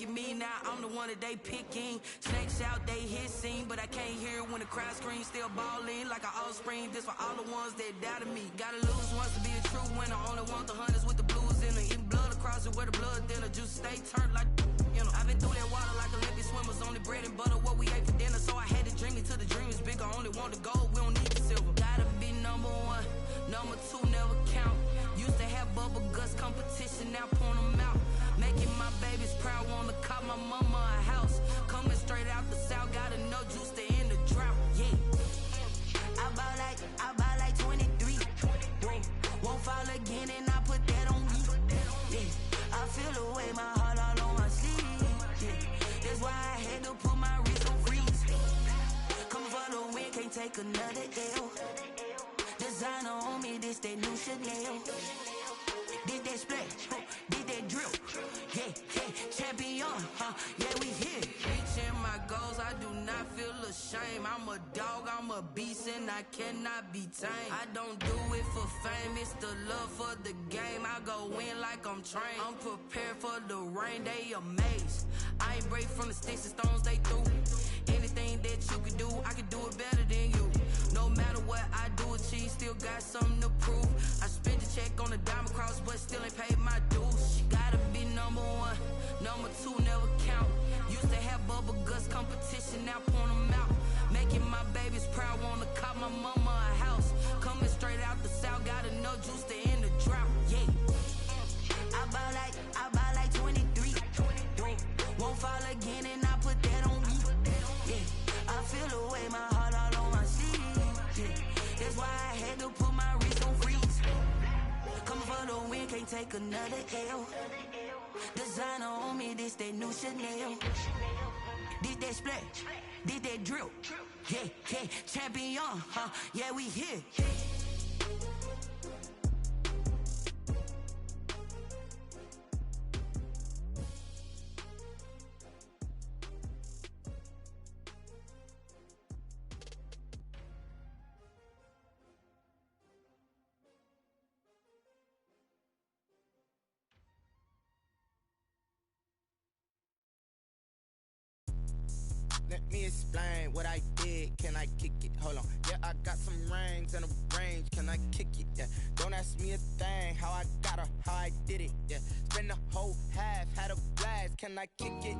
Me now, I'm the one that they picking. Snakes out, they hissing, but I can't hear when the crowd screams. Still balling like an offspring. This for all the ones that doubted me. Gotta lose once to be a true winner. Only want the hunters with the blues in it. Eating blood across it where the blood thinner. Juice stay turned like, you know. I've been through that water like Olympic swimmers. Only bread and butter, what we ate for dinner. So I had to dream it till the dream is bigger. Only want the gold, we don't need the silver. Gotta be number one, number two never count. Used to have bubble guts competition, now point them out. Making my babies proud, wanna cop my mama a house. Coming straight out the south, got enough juice to end the drought. Yeah, I buy like 23. Won't fall again, and I put that on me. Yeah, I feel the way, my heart all on my sleeve. Yeah, that's why I had to put my wrist on freeze. Coming for the win, can't take another L. Designer on me, this that new Chanel. Did that splash, did that drill. Yeah, champion, yeah, we here. Reaching my goals, I do not feel ashamed. I'm a dog, I'm a beast, and I cannot be tamed. I don't do it for fame, it's the love for the game. I go in like I'm trained. I'm prepared for the rain, they amazed. I ain't break from the sticks and stones they threw. Anything that you can do, I can do it better than you. No matter what I do, achieve, still got something to prove. I spent the check on the diamond cross, but still ain't paid my dues. Gotta be number one, number two never count. Used to have bubble guts competition, now point them out. Making my babies proud, wanna cop my mama a house. Coming straight out the south, got enough juice to end the drought. Yeah, I buy like 23. Won't fall again, and I put that on me. Yeah, I feel the way, my heart all on my sleeve. Yeah, that's why I had to put my wrist on freeze. Coming for the win, can't take another L. Designer on me, this that new Chanel. Did that splash, did that drill. Yeah, champion, yeah, we here. Let me explain what I did. Can I kick it? Hold on. Yeah, I got some rings and a range. Can I kick it? Yeah. Don't ask me a thing. How I got her, how I did it. Yeah. Spend the whole half, had a blast. Can I kick it?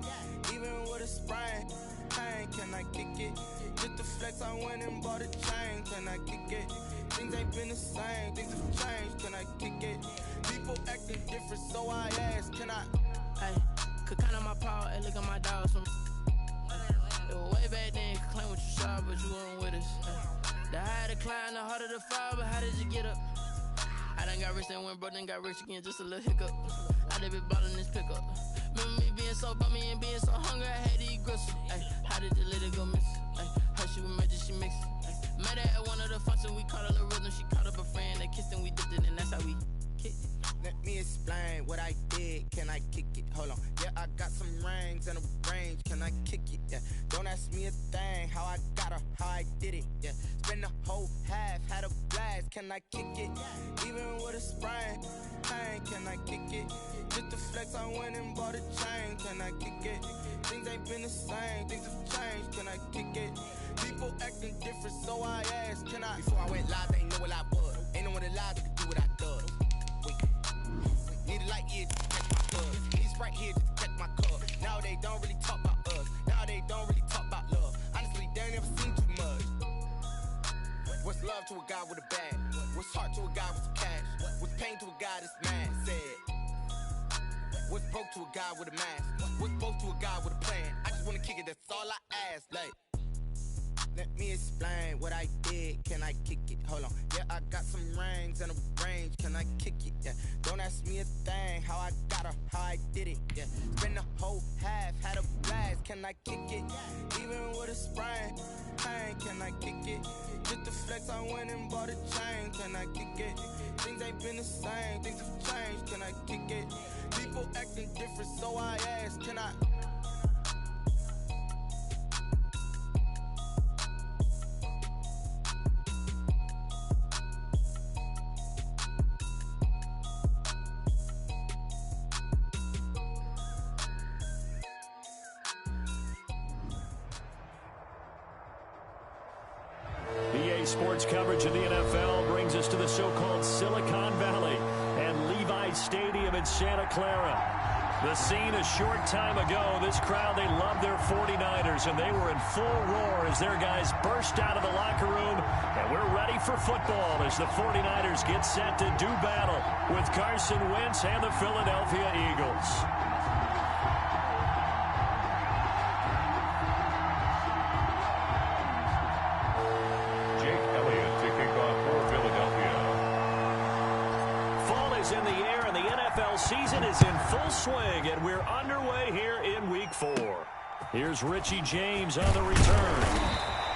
Even with a sprain. Pain, can I kick it? Just the flex, I went and bought a chain. Can I kick it? Things ain't been the same. Things have changed. Can I kick it? People acting different, so I ask. Can I? Hey, could count on my power and look at my dogs from. It was way back then, could claim what you saw, but you weren't with us. The higher the climb, the harder the fall, but how did you get up? I done got rich and went broke, then got rich again, just a little hiccup. I done been ballin' this pickup. Remember me being so bummy and being so hungry, I had to eat gristle. Ay, how did the lady go miss? Ay, her she was magic, she mixed. Met her at one of the functions, we caught a little rhythm, she caught up a friend, they kissed and we dipped it, and that's how we kicked it. Let me explain what I did. Can I kick it? Hold on. Yeah, I got some rings and a range. Can I kick it? Yeah. Don't ask me a thing. How I got her, how I did it. Yeah. Spend the whole half, had a blast. Can I kick it? Even with a sprain. Pain, can I kick it? Just the flex, I went and bought a chain. Can I kick it? Things ain't been the same. Things have changed. Can I kick it? People acting different, so I asked. Can I? Before I went live, they ain't know what I was. Ain't no one alive that could do what I does. Need a light year to catch my buzz. Need a Sprite here just to catch my cup. Now they don't really talk about us. Now they don't really talk about love. Honestly, they ain't never seen too much. What's love to a guy with a bag? What's heart to a guy with some cash? What's pain to a guy that's mad? Said. What's broke to a guy with a mask? What's both to a guy with a plan? I just wanna kick it, that's all I ask. Like, let me explain what I did. Can I kick it? Hold on. Yeah, I got some rings and a range. Can I kick it? Yeah. Don't ask me a thing. How I got her, how I did it. Yeah. Spend the whole half, had a blast. Can I kick it? Even with a sprain. Pain, can I kick it? Just the flex, I went and bought a chain. Can I kick it? Things ain't been the same. Things have changed. Can I kick it? People acting different, so I ask. Can I? sports coverage of the NFL brings us to the so-called Silicon Valley and Levi Stadium in Santa Clara. The scene a short time ago, this crowd, they loved their 49ers, and they were in full roar as their guys burst out of the locker room. And we're ready for football as the 49ers get set to do battle with Carson Wentz and the Philadelphia Eagles. Jake Elliott to kick off for Philadelphia. Fall is in the air, and the NFL season is in full swing, and we're underway here in Week 4. Here's Richie James on the return.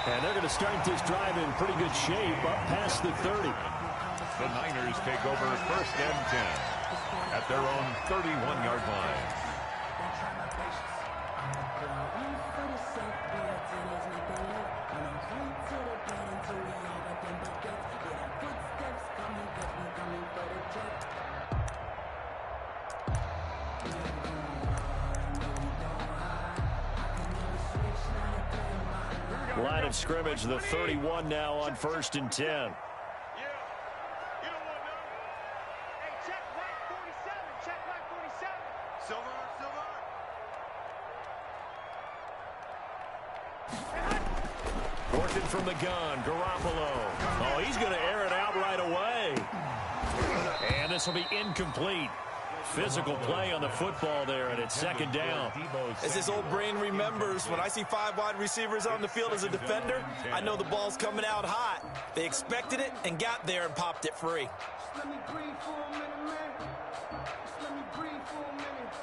And they're going to start this drive in pretty good shape up past the 30. The Niners take over 1st and 10 at their own 31-yard line. Line of scrimmage, the 31 now on 1st and 10. Working from the gun, Garoppolo. Oh, he's going to air it out right away. And this will be incomplete. Physical play on the football there, and it's 2nd down. As his old brain remembers, when I see 5 wide receivers on the field as a defender, I know the ball's coming out hot. They expected it and got there and popped it free. Let me breathe for a minute, man. Let me breathe for a minute.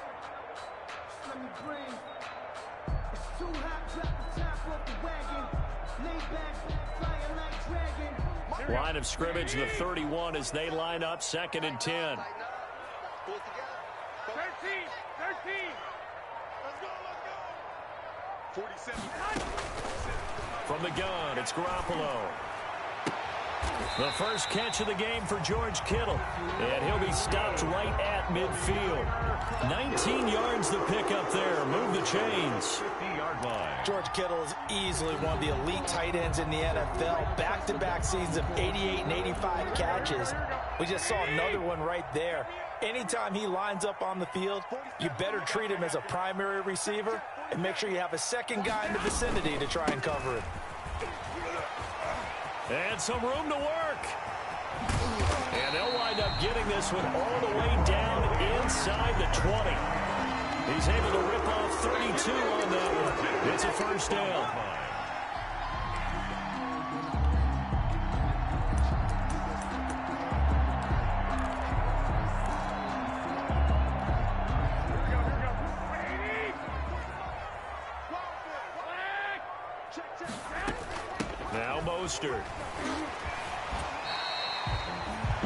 Let me breathe. It's too hot, drop the top off the wagon. Lay back, flying like dragon. Line of scrimmage, the 31 as they line up 2nd and 10. 13. Let's go. 47. From the gun, it's Garoppolo. The first catch of the game for George Kittle. And he'll be stopped right at midfield. 19 yards the pick up there. Move the chains. 50-yard line. George Kittle is easily one of the elite tight ends in the NFL. Back-to-back seasons of 88 and 85 catches. We just saw another one right there. Anytime he lines up on the field, you better treat him as a primary receiver and make sure you have a second guy in the vicinity to try and cover him. And some room to work. And they'll wind up getting this one all the way down inside the 20. He's able to rip off 32 on that one. It's a 1st down. Now Mostert.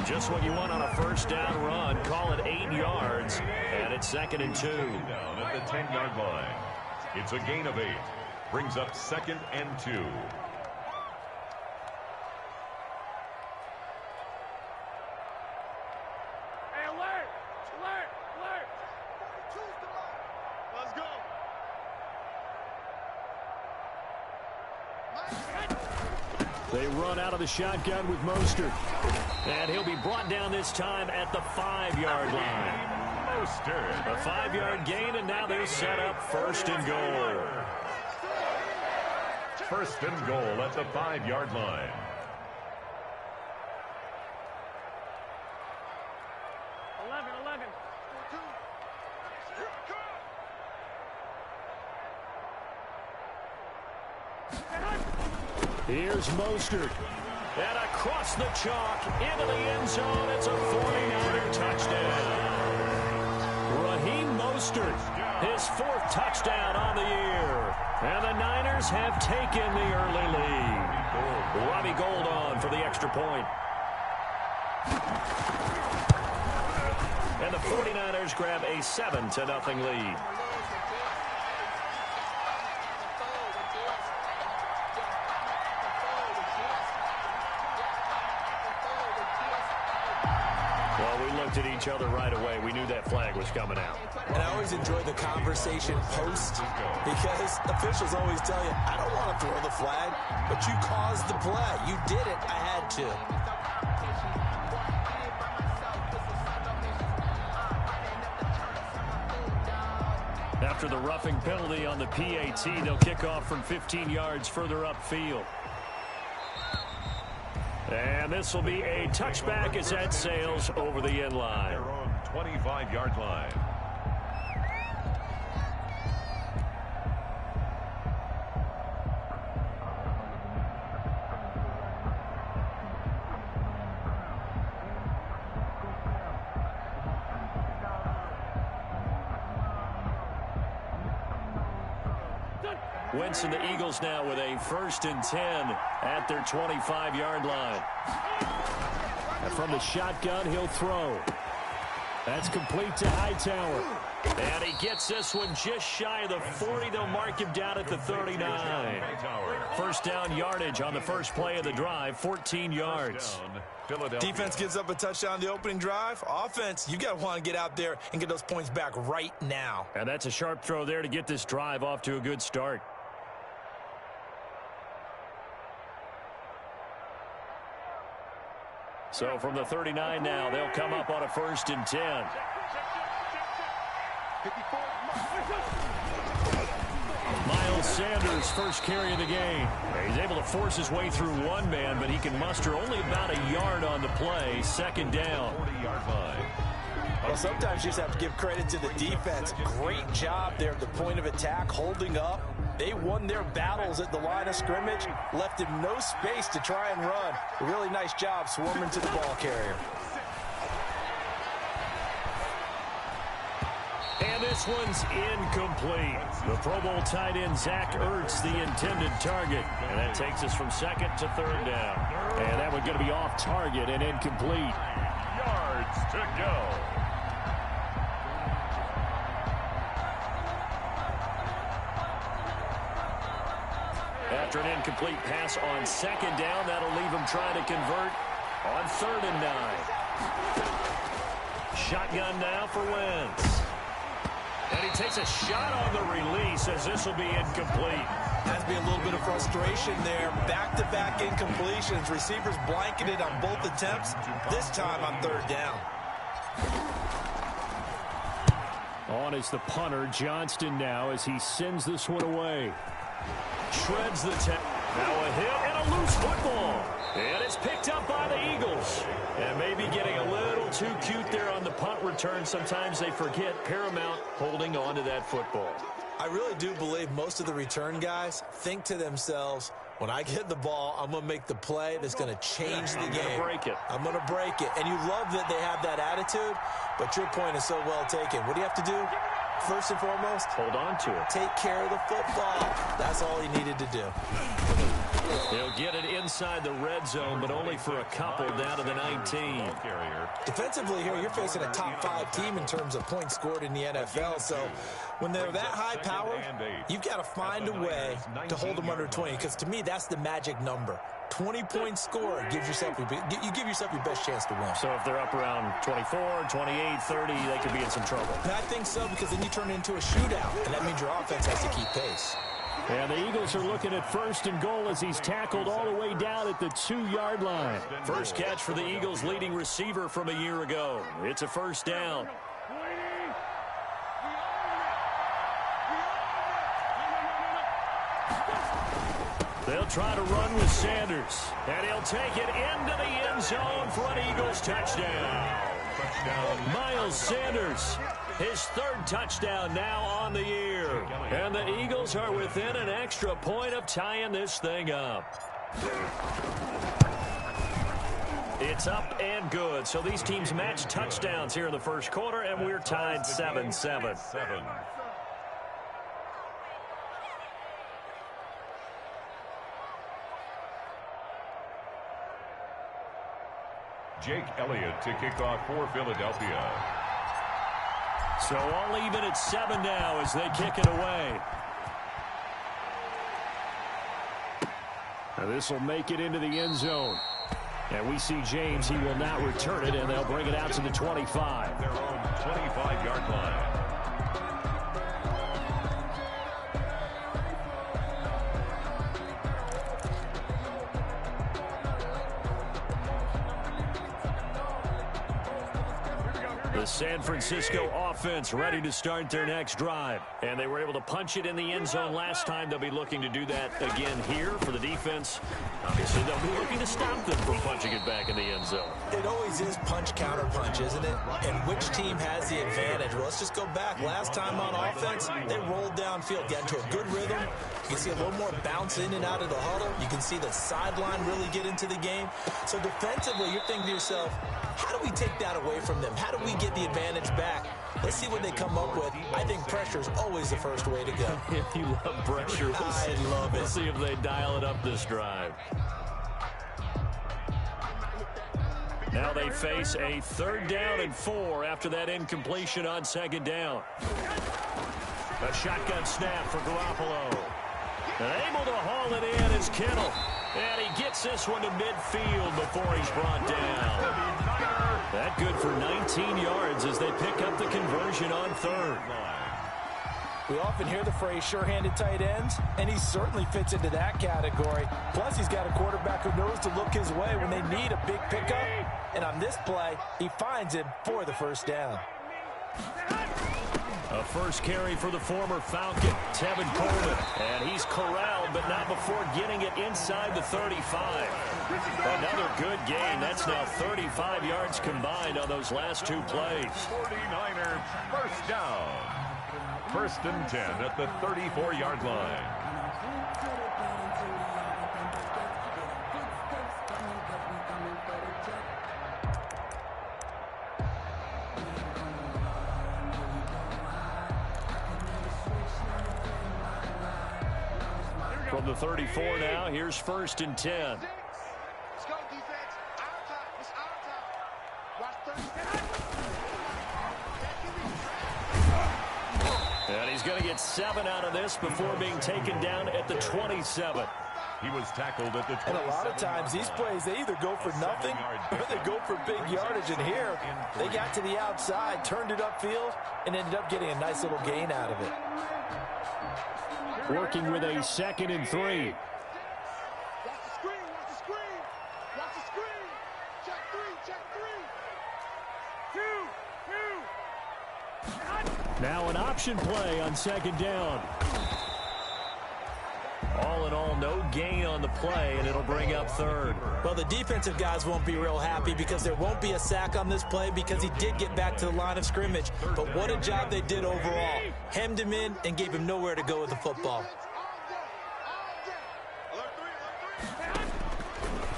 Just what you want on a 1st down run. Call it 8 yards. And it's 2nd and 2. Down at the 10-yard line. It's a gain of 8. Brings up 2nd and 2. Hey, alert! Let's go. They run out of the shotgun with Mostert. And he'll be brought down this time at the 5-yard line. Mostert. A 5-yard gain, and now they're set up 1st and goal. 1st and goal at the 5-yard line. Here's Mostert. And across the chalk, into the end zone. It's a 49er touchdown. Raheem Mostert, his 4th touchdown on the year. And the Niners have taken the early lead. Robbie Gould on for the extra point. And the 49ers grab a 7-0 lead. looked at each other right away. We knew that flag was coming out. And I always enjoy the conversation post because officials always tell you, I don't want to throw the flag, but you caused the play. You did it. I had to. After the roughing penalty on the PAT, they'll kick off from 15 yards further upfield. And this will be a touchback as that sails over the end line. Their own 25-yard line. Wentz and the Eagles now with a 1st and 10 at their 25-yard line. And from the shotgun, he'll throw. That's complete to Hightower. And he gets this one just shy of the 40. They'll mark him down at the 39. First down yardage on the first play of the drive, 14 yards. Defense gives up a touchdown the opening drive. Offense, you got to want to get out there and get those points back right now. And that's a sharp throw there to get this drive off to a good start. So from the 39 now, they'll come up on a 1st and 10. Miles Sanders, first carry of the game. He's able to force his way through one man, but he can muster only about a yard on the play. 2nd down. 40-yard line. Well, sometimes you just have to give credit to the defense. Great job there at the point of attack, holding up. They won their battles at the line of scrimmage, left him no space to try and run. A really nice job swarming to the ball carrier. And this one's incomplete. The Pro Bowl tight end Zach Ertz, the intended target. And that takes us from 2nd to 3rd down. And that one's going to be off target and incomplete. Yards to go. After an incomplete pass on 2nd down, that'll leave him trying to convert on 3rd and 9. Shotgun now for Wentz. And he takes a shot on the release as this will be incomplete. Has to be a little bit of frustration there. Back-to-back incompletions. Receivers blanketed on both attempts, this time on 3rd down. On is the punter, Johnston now, as he sends this one away. Shreds the now a hit and a loose football. And it's picked up by the Eagles. And maybe getting a little too cute there on the punt return. Sometimes they forget paramount holding on to that football. I really do believe most of the return guys think to themselves, when I get the ball, I'm going to make the play that's going to change the game. I'm going to break it. I'm going to break it. And you love that they have that attitude, but your point is so well taken. What do you have to do? First and foremost, hold on to it. Take care of the football. That's all he needed to do. He'll get it inside the red zone, but only for a couple down to the 19. Defensively here, you're facing a top 5 team in terms of points scored in the NFL. So when they're that high powered, you've got to find a way to hold them under 20. Because to me, that's the magic number. 20 points scored gives yourself you give yourself your best chance to win. So if they're up around 24, 28, 30, they could be in some trouble. And I think so, because then you turn it into a shootout, and that means your offense has to keep pace. And the Eagles are looking at 1st and goal as he's tackled all the way down at the 2-yard line. First catch for the Eagles' leading receiver from a year ago. It's a 1st down. They'll try to run with Sanders. And he'll take it into the end zone for an Eagles touchdown. Miles Sanders, his 3rd touchdown now on the year. And the Eagles are within an extra point of tying this thing up. It's up and good. So these teams match touchdowns here in the first quarter, and we're tied 7-7. Jake Elliott to kick off for Philadelphia. So all even at 7 now as they kick it away. Now this will make it into the end zone. And we see James. He will now return it, and they'll bring it out to the 25. Their own 25-yard line. The San Francisco offense ready to start their next drive. And they were able to punch it in the end zone last time. They'll be looking to do that again here for the defense. Obviously, they'll be looking to stop them from punching it back in the end zone. It always is punch-counter-punch, isn't it? And which team has the advantage? Well, let's just go back. Last time on offense, they rolled downfield, got into a good rhythm. You can see a little more bounce in and out of the huddle. You can see the sideline really get into the game. So defensively, you're thinking to yourself, how do we take that away from them? How do we get the advantage back? Let's see what they come up with. I think pressure is always the first way to go. You love pressure. I love it. Let's see if they dial it up this drive. Now they face a 3rd down and 4 after that incompletion on 2nd down. A shotgun snap for Garoppolo. And able to haul it in is Kittle. And he gets this one to midfield before he's brought down. That good for 19 yards as they pick up the conversion on 3rd. We often hear the phrase sure-handed tight ends, and he certainly fits into that category. Plus, he's got a quarterback who knows to look his way when they need a big pickup. And on this play, he finds him for the 1st down. A first carry for the former Falcon, Tevin Coleman. And he's corralled, but not before getting it inside the 35. Another good gain. That's now 35 yards combined on those last 2 plays. 49ers first down. 1st and 10 at the 34-yard line. From the 34 now, here's 1st and 10. Let's go, defense. Our time. It's our time. Watch 30. And he's going to get 7 out of this before being taken down at the 27. He was tackled at the 27. And a lot of times, these plays, they either go for nothing or they go for big yardage. And here, they got to the outside, turned it upfield, and ended up getting a nice little gain out of it. Working with a 2nd and 3. Watch the screen. Watch the screen. Watch the screen. Check 3. Check 3. 2. Now an option play on 2nd down. All in all, no gain on the play, and it'll bring up 3rd. Well, the defensive guys won't be real happy because there won't be a sack on this play because he did get back to the line of scrimmage. But what a job they did overall. Hemmed him in and gave him nowhere to go with the football.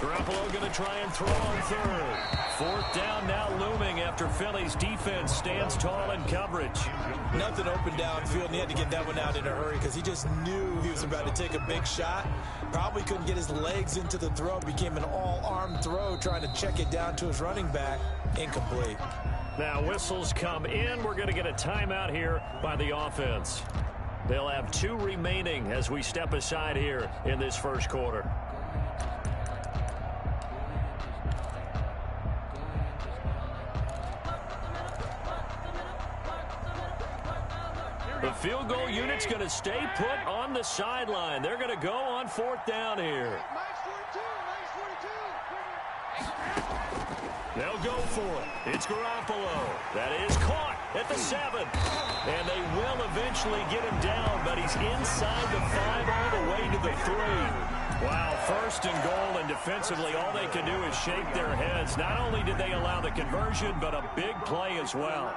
Garoppolo going to try and throw on 3rd. 4th down now looming after Philly's defense stands tall in coverage. Nothing open downfield, and he had to get that one out in a hurry because he just knew he was about to take a big shot. Probably couldn't get his legs into the throw. Became an all-arm throw trying to check it down to his running back. Incomplete. Now whistles come in. We're going to get a timeout here by the offense. They'll have 2 remaining as we step aside here in this 1st quarter. The field goal unit's going to stay put on the sideline. They're going to go on 4th down here. They'll go for it. It's Garoppolo. That is caught at the 7. And they will eventually get him down, but he's inside the 5 all the way to the 3. Wow, 1st and goal, and defensively all they can do is shake their heads. Not only did they allow the conversion, but a big play as well.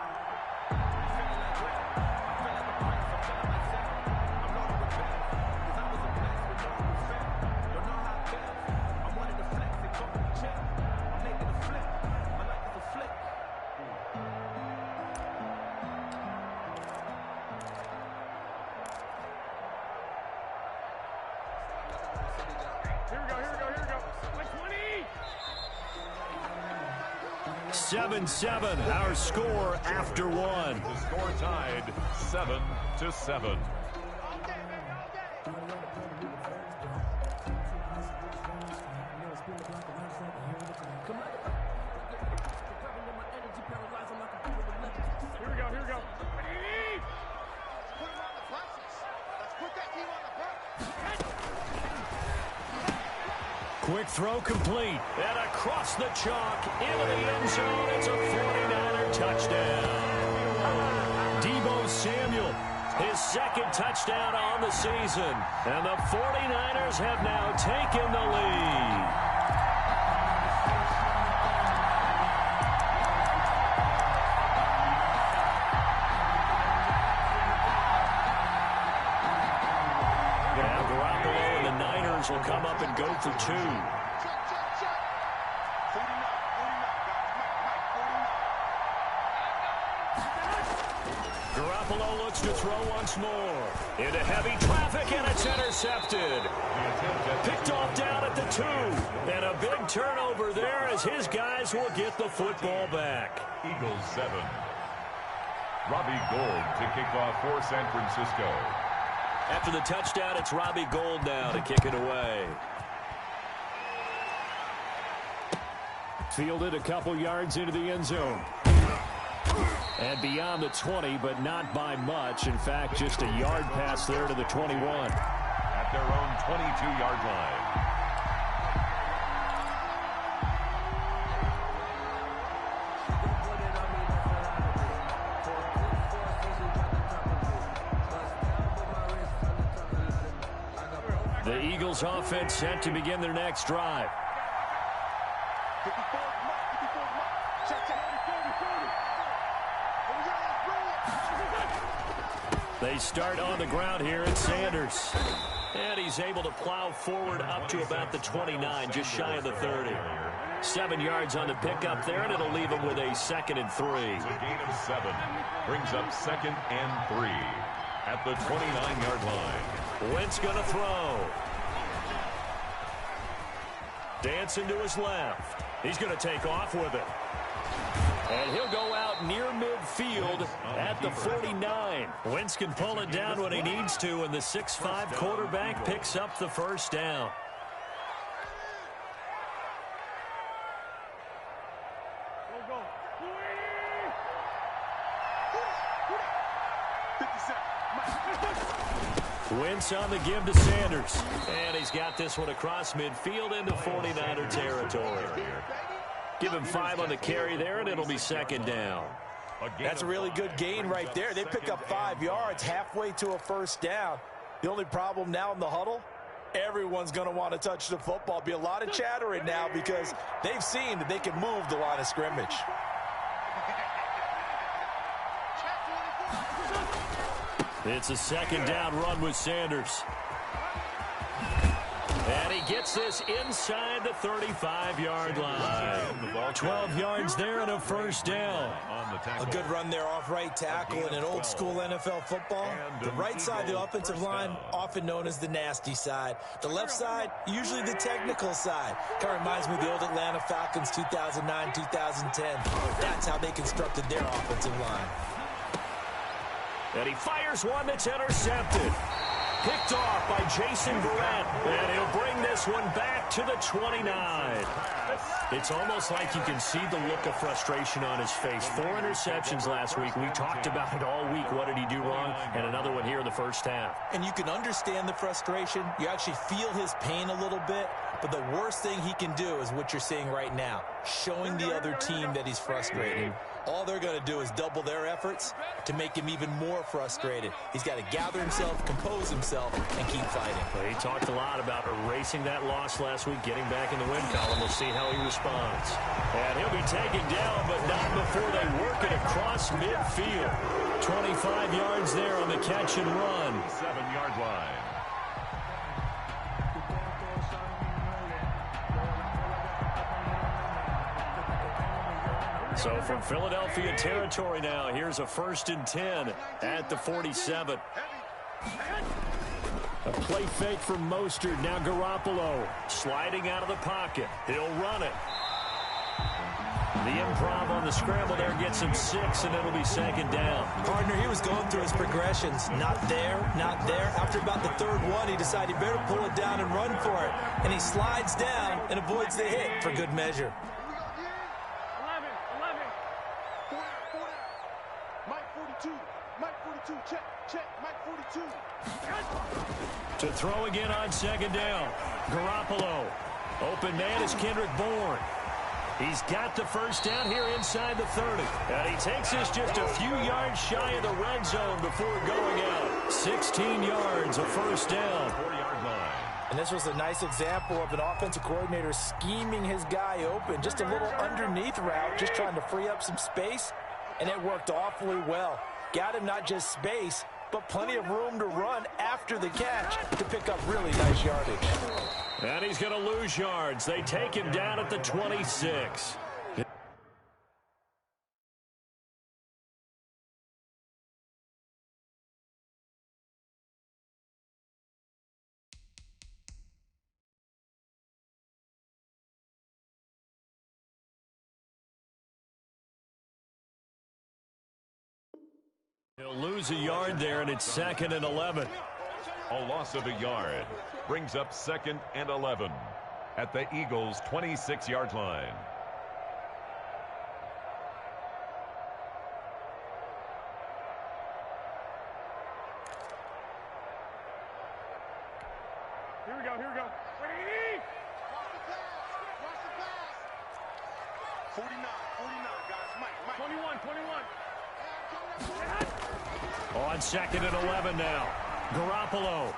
Here we go. 7-7, our score after 1. The score tied 7-7. Quick throw complete. And across the chalk into the end zone. It's a 49er touchdown. Deebo Samuel, his second touchdown on the season. And the 49ers have now taken the lead. Will come up and go for two. Garoppolo looks to throw once more. Into heavy traffic, and it's intercepted. Picked off down at the 2. And a big turnover there as his guys will get the football back. Eagles 7. Robbie Gould to kick off for San Francisco. After the touchdown, it's Robbie Gould now to kick it away. Fielded a couple yards into the end zone. And beyond the 20, but not by much. In fact, just a yard pass there to the 21. At their own 22-yard line. The Eagles offense set to begin their next drive. They start on the ground here at Sanders. And he's able to plow forward up to about the 29, just shy of the 30. 7 yards on the pickup there, and it'll leave him with a 2nd and 3. It's a gain of 7. Brings up 2nd and 3 at the 29-yard line. Wentz going to throw. Dancing to his left. He's going to take off with it. And he'll go out near midfield at the 49. Wentz can pull it down when he needs to, and the 6'5" quarterback picks up the first down. Wentz on the give to Sanders. And he's got this one across midfield into 49er territory. Give him 5 on the carry there, and it'll be 2nd down. That's a really good gain right there. They pick up 5 yards halfway to a first down. The only problem now in the huddle, everyone's going to want to touch the football. Be a lot of chattering now because they've seen that they can move the line of scrimmage. It's a 2nd down run with Sanders. And he gets this inside the 35-yard line. 12 yards there and a first down. A good run there off right tackle in an old-school NFL football. The right side of the offensive line, often known as the nasty side. The left side, usually the technical side. Kind of reminds me of the old Atlanta Falcons 2009, 2010. That's how they constructed their offensive line. And he fires one that's intercepted. Picked off by Jason Verrett, and he'll bring this one back to the 29. It's almost like you can see the look of frustration on his face. 4 interceptions last week. We talked about it all week. What did he do wrong? And another one here in the first half. And you can understand the frustration. You actually feel his pain a little bit. But the worst thing he can do is what you're seeing right now, showing the other team that he's frustrated. All they're going to do is double their efforts to make him even more frustrated. He's got to gather himself, compose himself, and keep fighting. Well, he talked a lot about erasing that loss last week, getting back in the win column. We'll see how he responds. And he'll be taken down, but not before they work it across midfield. 25 yards there on the catch and run. 7-yard line. So from Philadelphia territory now, here's a 1st and 10 at the 47. A play fake from Mostert. Now Garoppolo sliding out of the pocket. He'll run it. The improv on the scramble there gets him 6, and it'll be 2nd down. Partner, he was going through his progressions. Not there, not there. After about the 3rd one, he decided he better pull it down and run for it. And he slides down and avoids the hit for good measure. To throw again on 2nd down. Garoppolo Open man is Kendrick Bourne. He's got the first down here inside the 30. And he takes us just a few yards shy of the red zone before going out. 16 yards, a first down. 40-yard line. And this was a nice example of an offensive coordinator scheming his guy open. Just a little underneath route, just trying to free up some space. And it worked awfully well. Got him not just space, but plenty of room to run after the catch to pick up really nice yardage. And he's going to lose yards. They take him down at the 26. He'll lose a yard there, and it's 2nd and 11. A loss of a yard brings up 2nd and 11 at the Eagles' 26-yard line. Here we go, here we go. Ready? Watch the pass. 49, guys. Mike. 21. On 2nd and 11 now. Garoppolo.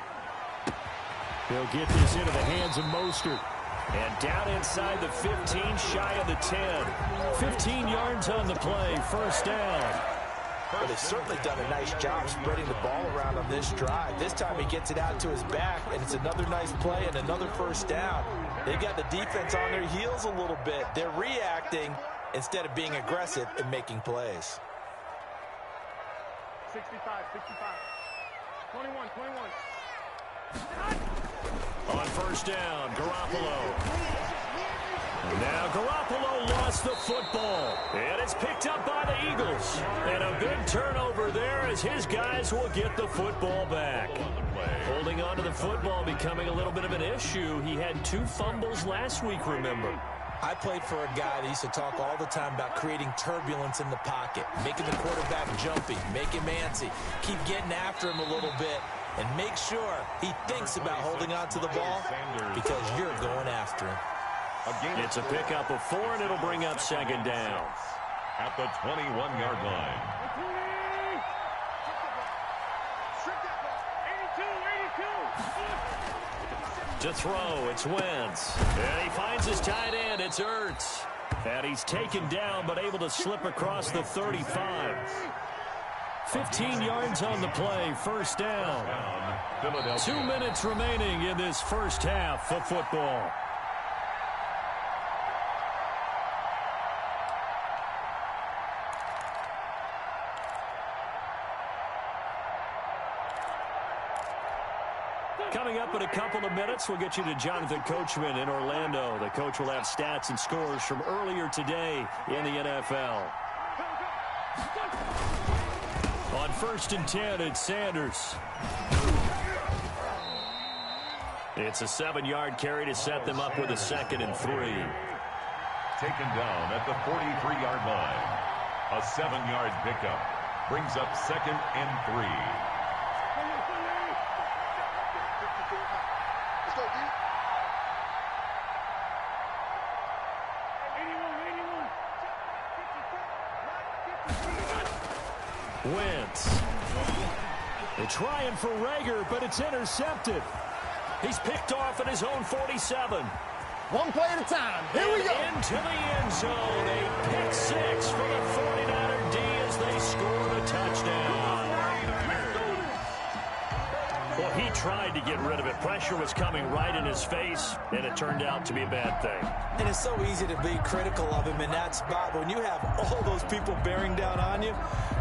He'll get this into the hands of Mostert. And down inside the 15, shy of the 10. 15 yards on the play, first down. But they've certainly done a nice job spreading the ball around on this drive. This time he gets it out to his back, and it's another nice play and another first down. They've got the defense on their heels a little bit. They're reacting instead of being aggressive and making plays. 65. 21. On first down, Garoppolo. And now Garoppolo lost the football. And it's picked up by the Eagles. And a big turnover there as his guys will get the football back. Holding on to the football becoming a little bit of an issue. He had 2 fumbles last week, remember. I played for a guy that used to talk all the time about creating turbulence in the pocket, making the quarterback jumpy, make him antsy, keep getting after him a little bit, and make sure he thinks about holding on to the ball because you're going after him. It's a pickup of 4, and it'll bring up 2nd down. At the 21-yard line. 82. To throw, it's Wentz. And he finds his tight end, it's Ertz. And he's taken down, but able to slip across the 35. 15 yards on the play, first down. 2 minutes remaining in this first half of football. Coming up in a couple of minutes, we'll get you to Jonathan Coachman in Orlando. The coach will have stats and scores from earlier today in the NFL. On 1st and 10, it's Sanders. It's a 7-yard carry to set them up with a 2nd and 3. Taken down at the 43-yard line. A 7-yard pickup brings up 2nd and 3. Wentz. They're trying for Rager, but it's intercepted. He's picked off at his own 47. One play at a time. Here we go. Into the end zone. A pick 6 for the 49er D as they score the touchdown. Well, he tried to get rid of it. Pressure was coming right in his face, and it turned out to be a bad thing. And it's so easy to be critical of him in that spot. When you have all those people bearing down on you,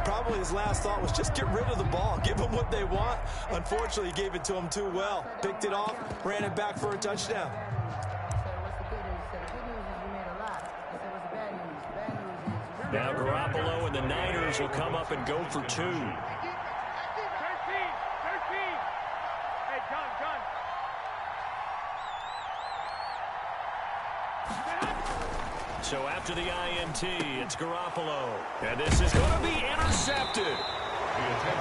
probably his last thought was just get rid of the ball. Give them what they want. Unfortunately, he gave it to them too well. Picked it off, ran it back for a touchdown. Now Garoppolo and the Niners will come up and go for 2. So after the INT, it's Garoppolo. And this is going to be intercepted.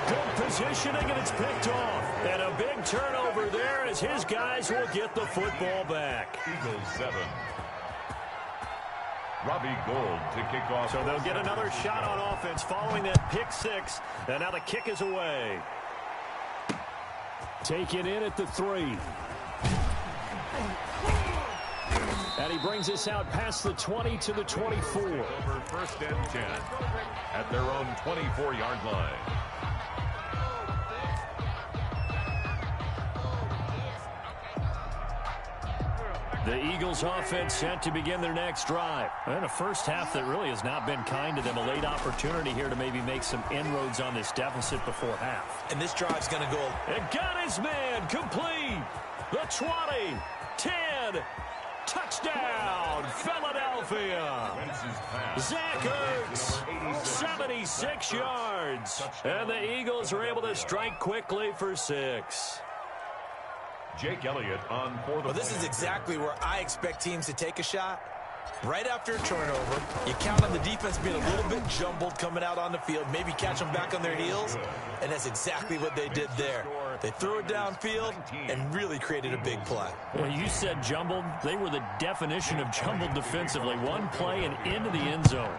Good positioning, and it's picked off. And a big turnover there as his guys will get the football back. Eagles 7. Robbie Gould to kick off. So they'll get another shot on offense following that pick six. And now the kick is away. Taken in at the 3. And he brings us out past the 20 to the 24. Over 1st and 10 at their own 24-yard line. The Eagles offense set to begin their next drive. And a first half that really has not been kind to them. A late opportunity here to maybe make some inroads on this deficit before half. And this drive's going to go. And got his man complete. The 20, 10, touchdown, Philadelphia. Zach Ertz, 76 yards. And the Eagles are able to strike quickly for 6. Jake Elliott on for the. Well, this is exactly where I expect teams to take a shot. Right after a turnover, you count on the defense being a little bit jumbled coming out on the field, maybe catch them back on their heels, and that's exactly what they did there. They threw it downfield and really created a big play. Well, you said jumbled. They were the definition of jumbled defensively. One play and into the end zone.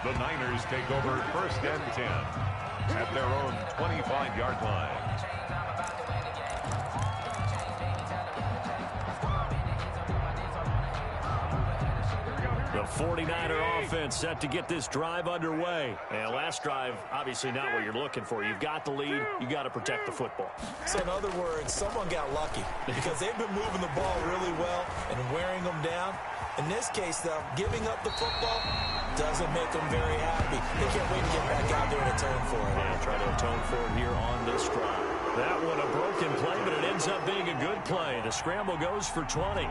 The Niners take over 1st and 10 at their own 25-yard line. The 49er offense set to get this drive underway. And last drive, obviously not what you're looking for. You've got the lead. You got to protect the football. So in other words, someone got lucky because they've been moving the ball really well and wearing them down. In this case, though, giving up the football doesn't make them very happy. They can't wait to get back out there and atone for it. And try to atone for it here on this drive. That one a broken play, but it ends up being a good play. The scramble goes for 20.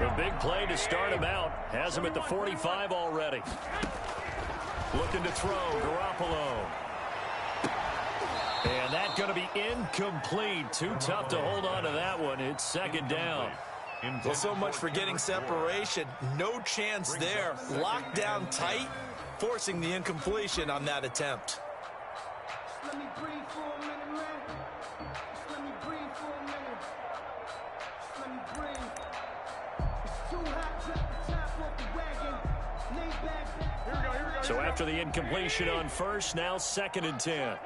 A big play to start him out. Has him at the 45 already. Looking to throw, Garoppolo. And that's going to be incomplete. Too tough to hold on to that one. It's 2nd down. Well, so much for getting separation. No chance there. Locked down tight, forcing the incompletion on that attempt. Let me breathe for a minute, man. Just let me breathe for a minute. Just let me breathe. It's too hot, drop the top off the wagon. Lay back. Here we go. So after the incompletion on first, now 2nd and 10.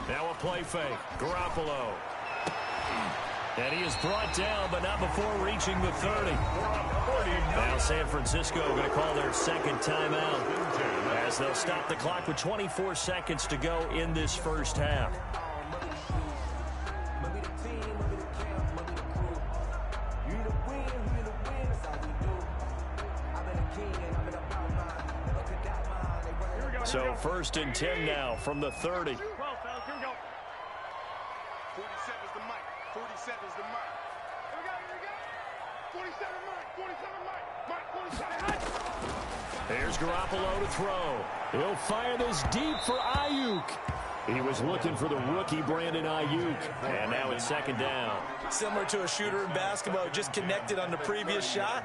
Now a play fake. Garoppolo. And he is brought down, but not before reaching the 30. Now San Francisco going to call their 2nd timeout as they'll stop the clock with 24 seconds to go in this first half. So 1st and 10 now from the 30. 47 is the mic. 47 is the mic. Here we go. 47 mic. 47 mic. There's Garoppolo to throw. He'll fire this deep for Ayuk. He was looking for the rookie Brandon Ayuk. And now it's 2nd down. Similar to a shooter in basketball who just connected on the previous shot.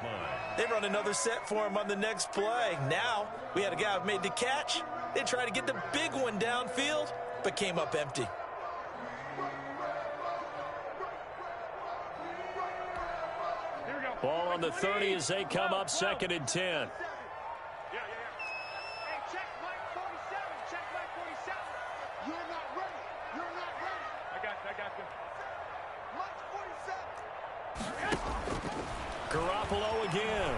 They run another set for him on the next play. Now we had a guy who made the catch. They tried to get the big one downfield, but came up empty. Ball on the 30 as they come up 2nd and 10. Yeah. Hey, check Mike 47. Check Mike 47. You're not ready. I got you. Mike 47. Garoppolo again.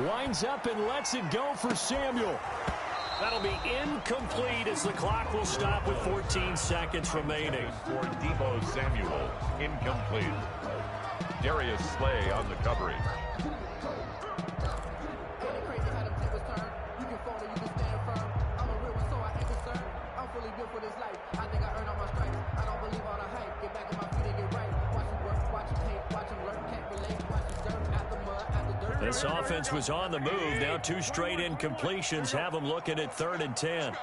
Winds up and lets it go for Samuel. That'll be incomplete as the clock will stop with 14 seconds remaining. For Deebo Samuel, incomplete. Darius Slay on the coverage. This offense was on the move. Now 2 straight incompletions have them looking at 3rd and 10.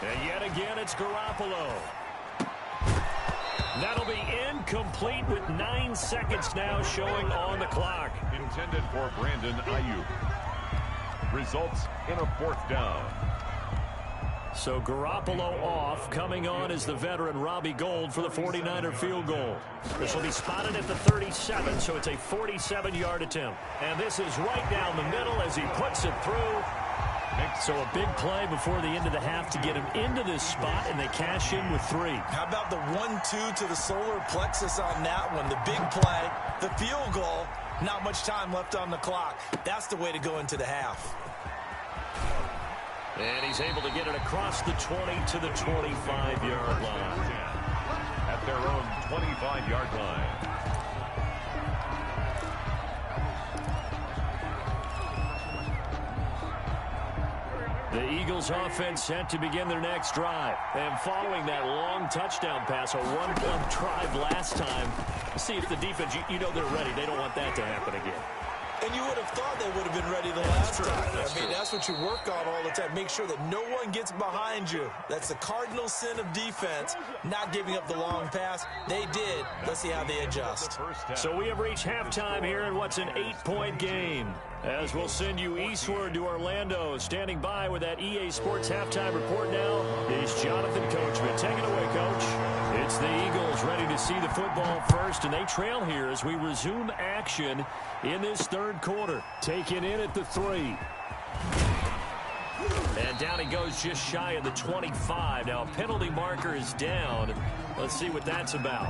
And yet again, it's Garoppolo. That'll be incomplete with 9 seconds now showing on the clock. Intended for Brandon Ayuk. Results in a 4th down. So Garoppolo off. Coming on is the veteran Robbie Gould for the 49er field goal. This will be spotted at the 37, so it's a 47-yard attempt. And this is right down the middle as he puts it through. So a big play before the end of the half to get him into this spot, and they cash in with 3. How about the 1-2 to the solar plexus on that one? The big play, the field goal, not much time left on the clock. That's the way to go into the half. And he's able to get it across the 20 to the 25-yard line. At their own 25-yard line. The Eagles offense set to begin their next drive. And following that long touchdown pass, a 1-1 drive last time, see if the defense, you know they're ready. They don't want that to happen again. And you would have thought they would have been ready the last time. I mean, that's what you work on all the time. Make sure that no one gets behind you. That's the cardinal sin of defense, not giving up the long pass. They did. Let's see how they adjust. So we have reached halftime here in what's an 8-point game. As we'll send you eastward to Orlando. Standing by with that EA Sports halftime report now is Jonathan Coachman. Take it away, Coach. It's the Eagles ready to see the football first, and they trail here as we resume action in this 3rd quarter. Taken in at the 3. And down he goes just shy of the 25. Now a penalty marker is down. Let's see what that's about.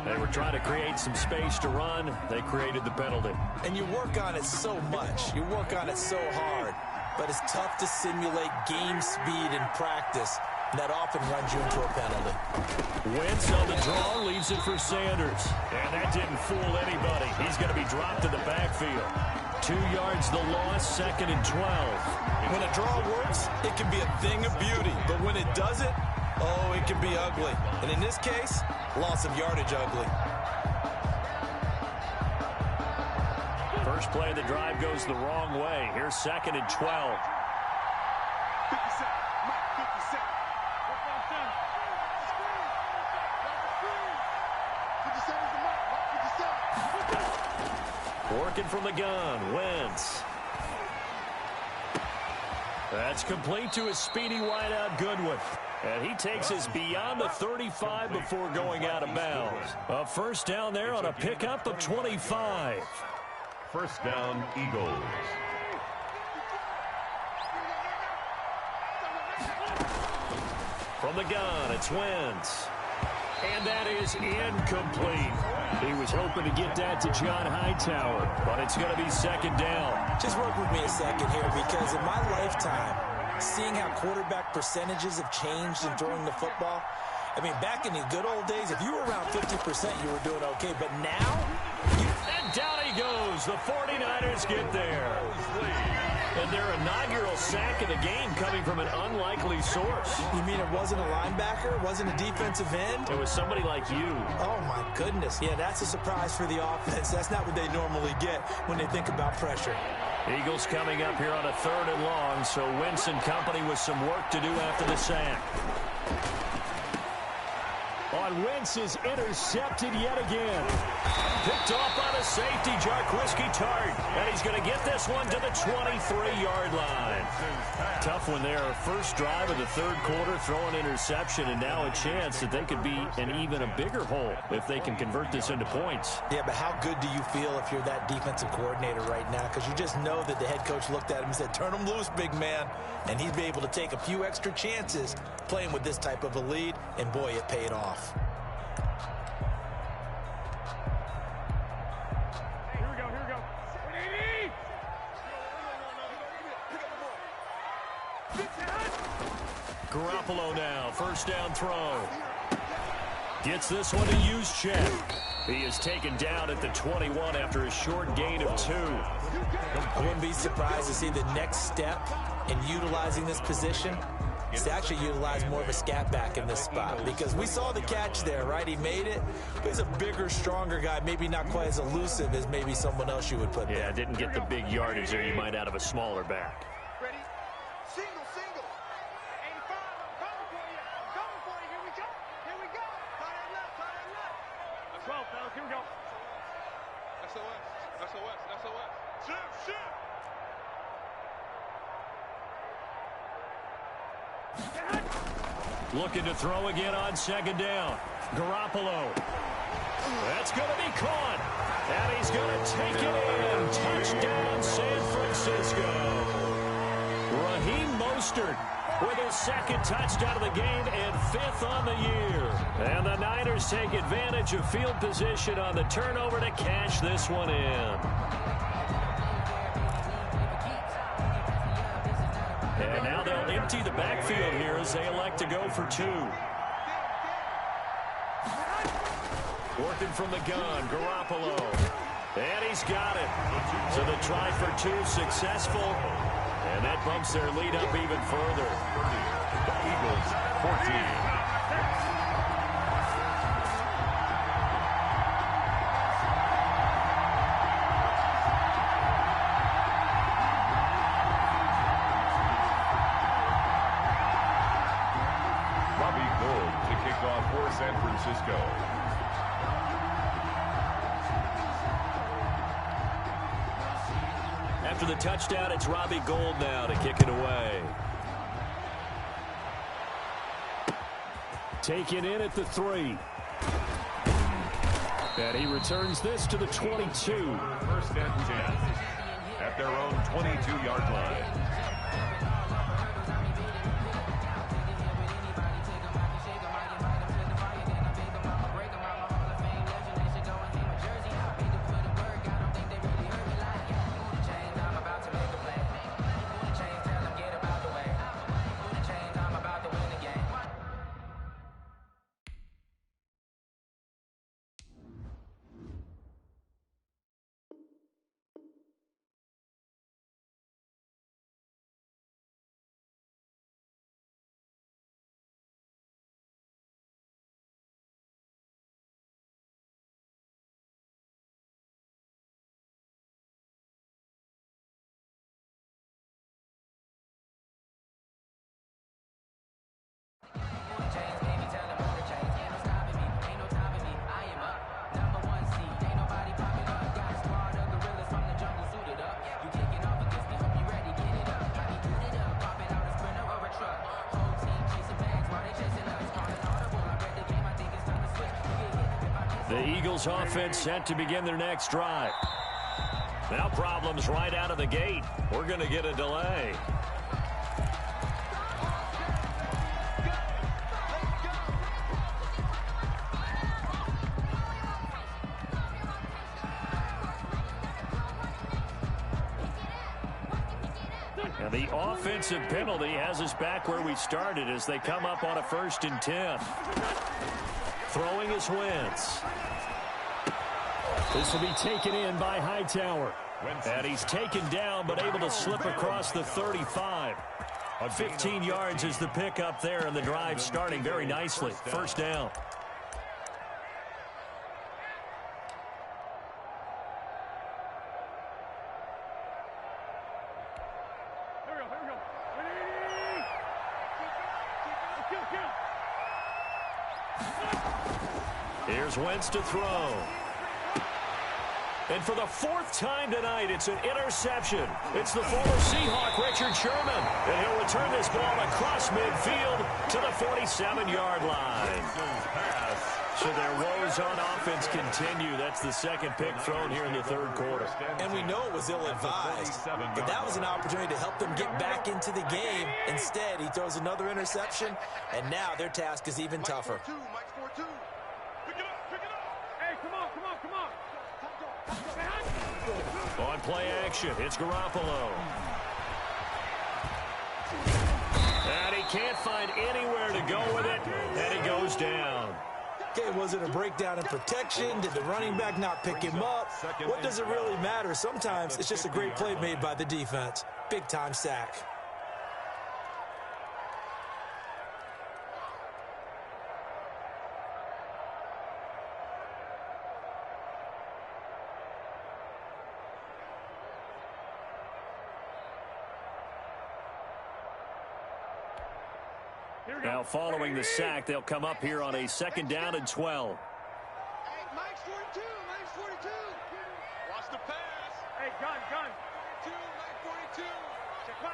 They were trying to create some space to run. They created the penalty. And you work on it so much. You work on it so hard. But it's tough to simulate game speed in practice. That often runs you into a penalty. Wentz on the draw, leaves it for Sanders. And that didn't fool anybody. He's going to be dropped to the backfield. 2 yards the loss, 2nd and 12. When a draw works, it can be a thing of beauty. But when it doesn't, oh, it can be ugly. And in this case, loss of yardage ugly. First play of the drive goes the wrong way. Here's 2nd and 12. 57. Mike, 57. Working from the gun, Wentz. That's complete to his speedy wideout Goodwin. And he takes us beyond the 35 before going out of bounds. A 1st down there on a pickup of 25. 1st down, Eagles. From the gun, it's Wentz. And that is incomplete. He was hoping to get that to John Hightower, but it's going to be 2nd down. Just work with me a second here, because in my lifetime, seeing how quarterback percentages have changed in throwing the football, I mean, back in the good old days, if you were around 50%, you were doing okay. But now, and down he goes. The 49ers get there. And their inaugural sack of the game coming from an unlikely source. You mean it wasn't a linebacker? It wasn't a defensive end? It was somebody like you. Oh, my goodness. Yeah, that's a surprise for the offense. That's not what they normally get when they think about pressure. Eagles coming up here on a 3rd and long, so Wentz and company with some work to do after the sack. On Wentz is intercepted yet again. Picked off by the safety, Jarquiski Tart. And he's going to get this one to the 23-yard line. Tough one there. First drive of the 3rd quarter, throwing interception, and now a chance that they could be in even a bigger hole if they can convert this into points. Yeah, but how good do you feel if you're that defensive coordinator right now? Because you just know that the head coach looked at him and said, turn him loose, big man. And he'd be able to take a few extra chances playing with this type of a lead, and boy, it paid off. Here we go. Garoppolo now, 1st down throw. Gets this one to Juszczyk. He is taken down at the 21 after a short gain of 2. I wouldn't be surprised to see the next step in utilizing this position He's actually utilized more of a scat back in this spot because we saw the catch there, right? He made it. But he's a bigger, stronger guy, maybe not quite as elusive as maybe someone else you would put there. Yeah, didn't get the big yardage there you might out of a smaller back. Ready? Single, single. 85, I'm coming for you. I'm coming for you. Here we go. Here we go. Tie that left, tie that left. That's 12, fellas. Here we go. SOS, SOS, SOS. Shift, shift. Looking to throw again on second down. Garoppolo. That's going to be caught. And he's going to take it in. Touchdown, San Francisco. Raheem Mostert with his second touchdown of the game and 5th on the year. And the Niners take advantage of field position on the turnover to cash this one in. And now they'll empty the backfield here as they elect to go for 2. Working from the gun, Garoppolo. And he's got it. So the try for 2 successful. And that bumps their lead up even further. The Eagles, 14. San Francisco. After the touchdown, it's Robbie Gould now to kick it away. Taken in at the 3. And he returns this to the 22. First and 10 at their own 22-yard line. The Eagles offense set to begin their next drive. Now problems right out of the gate. We're going to get a delay. And the offensive penalty has us back where we started as they come up on a 1st and 10. Throwing is Wentz. This will be taken in by Hightower. And he's taken down but able to slip across the 35. 15 yards is the pickup there, and the drive starting very nicely. 1st down. Here's Wentz to throw. And for the 4th time tonight, it's an interception. It's the former Seahawk, Richard Sherman. And he'll return this ball across midfield to the 47-yard line. So their woes on offense continue. That's the 2nd pick thrown here in the 3rd quarter. And we know it was ill-advised, but that was an opportunity to help them get back into the game. Instead, he throws another interception, and now their task is even tougher. On play action, it's Garoppolo. And he can't find anywhere to go with it, and he goes down. Okay, was it a breakdown in protection? Did the running back not pick him up? What does it really matter? Sometimes it's just a great play made by the defense. Big-time sack. Now following the sack, they'll come up here on a 2nd down and 12. Hey, Mike's 42. Mike's 42. Watch the pass. Hey, gun. 2, Mike 42. Check right.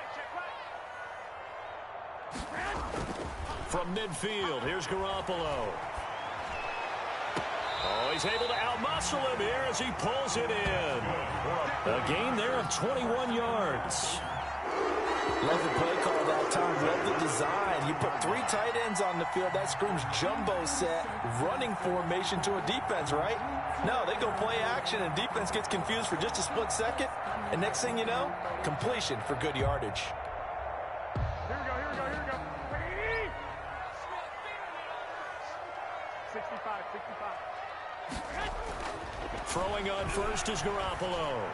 From midfield, here's Garoppolo. Oh, he's able to outmuscle him here as he pulls it in. A gain there of 21 yards. Love the play call that time. Love the design. You put 3 tight ends on the field. That screams jumbo set, running formation to a defense, right? No, they go play action, and defense gets confused for just a split second. And next thing you know, completion for good yardage. Here we go. 65. Throwing on first is Garoppolo.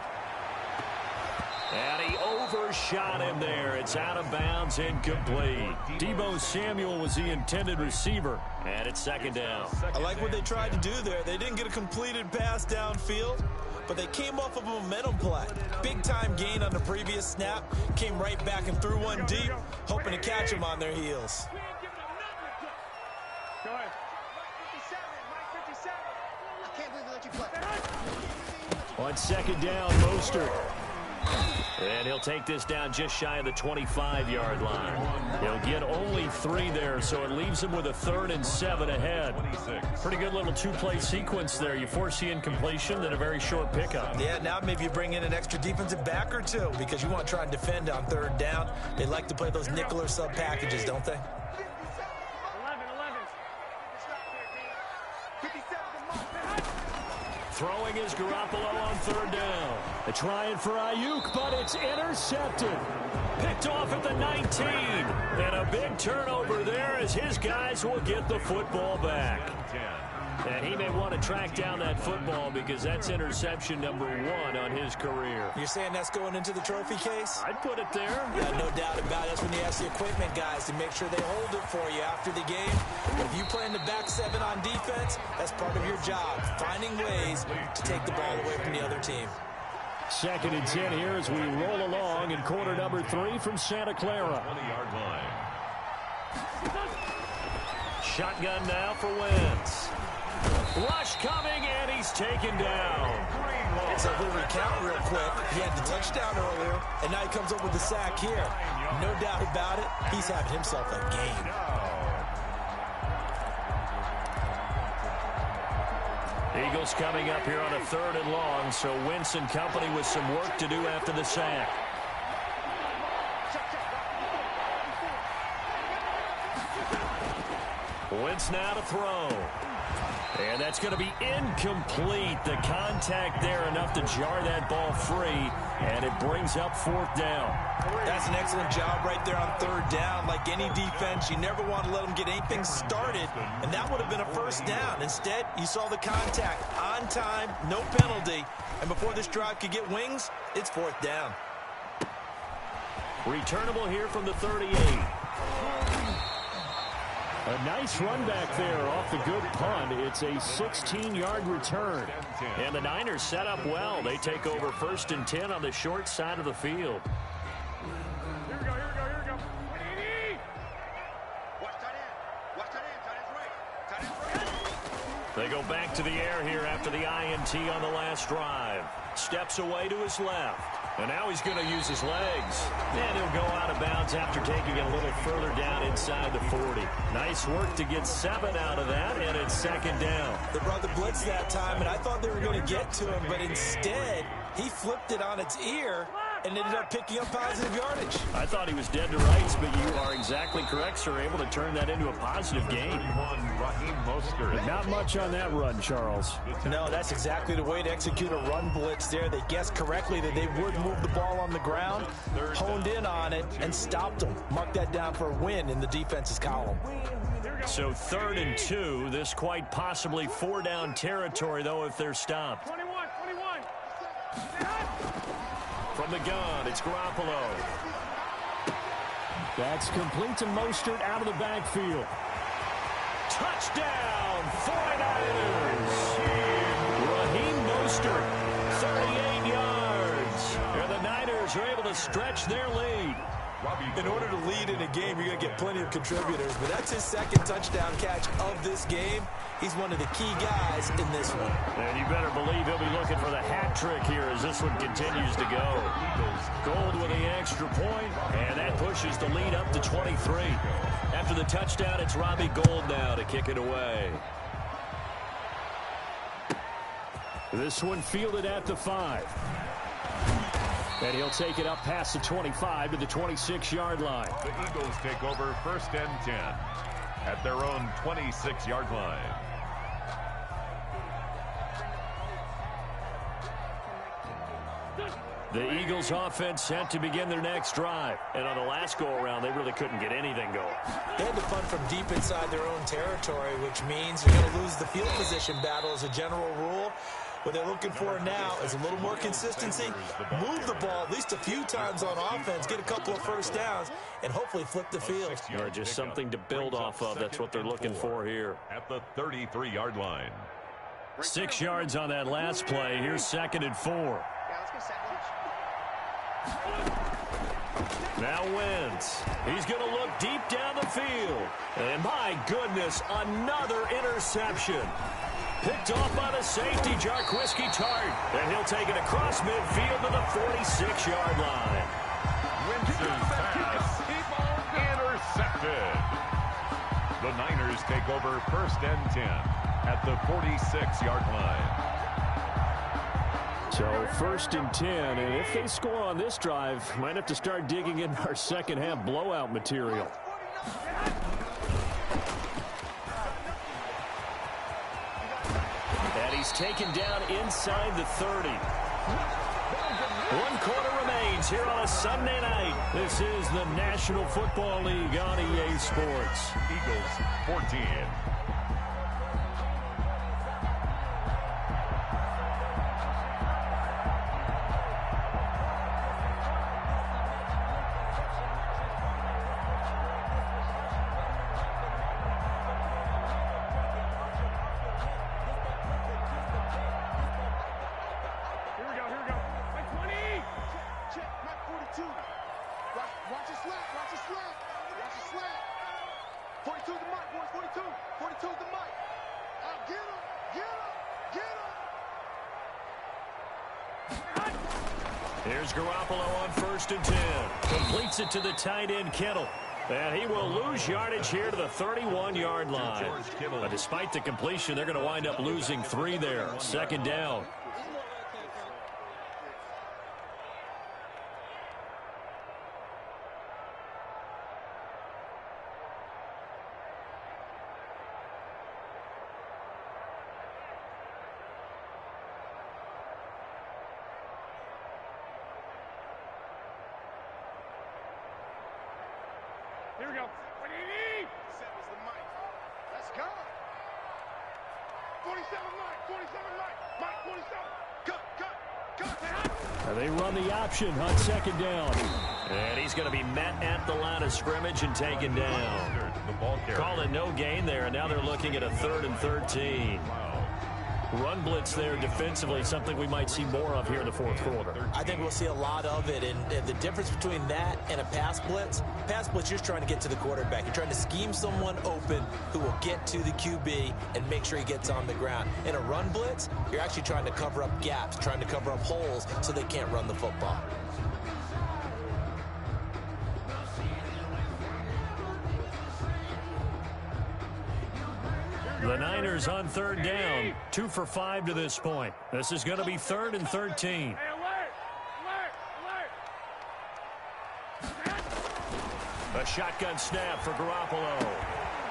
And he overshot him there. It's out of bounds, incomplete. Deebo Samuel was the intended receiver, and it's 2nd down. I like what they tried to do there. They didn't get a completed pass downfield, but they came off of a momentum play. Big-time gain on the previous snap. Came right back and threw one deep, hoping to catch them on their heels. Go ahead. Mike 57. I can't believe they let you play. On 2nd down, Mostert. And he'll take this down just shy of the 25-yard line. He'll get only 3 there, so it leaves him with a 3rd and 7 ahead. Pretty good little 2-play sequence there. You force the incompletion, then a very short pickup. Yeah, now maybe you bring in an extra defensive back or 2 because you want to try and defend on 3rd down. They like to play those nickel or sub packages, don't they? 11. Throwing is Garoppolo on 3rd down. They're trying for Ayuk, but it's intercepted. Picked off at the 19. And a big turnover there as his guys will get the football back. And he may want to track down that football because that's interception number 1 on his career. You're saying that's going into the trophy case? I'd put it there. Yeah, no doubt about it. That's when you ask the equipment guys to make sure they hold it for you after the game. But if you play in the back 7 on defense, that's part of your job, finding ways to take the ball away from the other team. 2nd and 10 here as we roll along in quarter number 3 from Santa Clara. 20-yard line. Shotgun now for Wentz. Rush coming, and he's taken down. So we'll recount real quick. He had the touchdown earlier, and now he comes up with the sack here. No doubt about it, he's having himself a game. Eagles coming up here on a 3rd and long, so Wentz and company with some work to do after the sack. Wentz now to throw. And that's going to be incomplete. The contact there enough to jar that ball free, and it brings up 4th down. That's an excellent job right there on 3rd down. Like any defense, you never want to let them get anything started, and that would have been a 1st down. Instead, you saw the contact on time, no penalty, and before this drive could get wings, it's 4th down. Returnable here from the 38. A nice run back there off the good punt. It's a 16-yard return. And the Niners set up well. They take over 1st and 10 on the short side of the field. Here we go. Watch tight end. Tight end's right. They go back to the air here after the INT on the last drive. Steps away to his left. And now he's going to use his legs. And he'll go out of bounds after taking it a little further down inside the 40. Nice work to get 7 out of that, and it's 2nd down. They brought the blitz that time, and I thought they were going to get to him, but instead, he flipped it on its ear and ended up picking up positive yardage. I thought he was dead to rights, but you are exactly correct, sir. Able to turn that into a positive gain. Not much on that run, Charles. No, that's exactly the way to execute a run blitz there. They guessed correctly that they would move the ball on the ground, honed in on it, and stopped them. Mark that down for a win in the defense's column. So 3rd and 2. This quite possibly 4-down territory, though, if they're stopped. 21. From the gun, it's Garoppolo. That's complete to Mostert out of the backfield. Touchdown, 49ers. Raheem Mostert, 38 yards. And the Niners are able to stretch their lead. In order to lead in a game, you're going to get plenty of contributors, but that's his second touchdown catch of this game. He's one of the key guys in this one. And you better believe he'll be looking for the hat trick here as this one continues to go. Gold with the extra point, and that pushes the lead up to 23. After the touchdown, it's Robbie Gould now to kick it away. This one fielded at the 5. And he'll take it up past the 25 to the 26-yard line. The Eagles take over 1st and 10 at their own 26-yard line. The Eagles offense set to begin their next drive. And on the last go-around, they really couldn't get anything going. They had to punt from deep inside their own territory, which means you're going to lose the field position battle as a general rule. What they're looking for now is a little more consistency, move the ball at least a few times on offense, get a couple of first downs, and hopefully flip the field. Yeah, just something to build off of. That's what they're looking for here. At the 33-yard line. 6 yards on that last play. Here's 2nd and 4. Now Wentz. He's going to look deep down the field. And my goodness, another interception. Picked off by the safety, Jarquiski Tart. And he'll take it across midfield to the 46-yard line. Wentz's pass intercepted. The Niners take over 1st and 10 at the 46-yard line. So 1st and 10, and if they score on this drive, might have to start digging in our second-half blowout material. And he's taken down inside the 30. 1 quarter remains here on a Sunday night. This is the National Football League on EA Sports. Eagles 14. Here's Garoppolo on 1st and 10. Completes it to the tight end, Kittle. And he will lose yardage here to the 31-yard line. But despite the completion, they're going to wind up losing 3 there. 2nd down. Here we go. What do you need? 7's the mic. Let's go. 47 Mike. 47 Mike. Mike 47. Cut. And they run the option on 2nd down. And he's going to be met at the line of scrimmage and taken down. Call it no gain there, and now they're looking at a 3rd and 13. Run blitz there defensively, something we might see more of here in the 4th quarter. I think we'll see a lot of it, and the difference between that and a pass blitz, you're just trying to get to the quarterback. You're trying to scheme someone open who will get to the QB and make sure he gets on the ground. In a run blitz, you're actually trying to cover up gaps, trying to cover up holes so they can't run the football. The Niners on 3rd down, 2 for 5 to this point. This is going to be 3rd and 13. A shotgun snap for Garoppolo.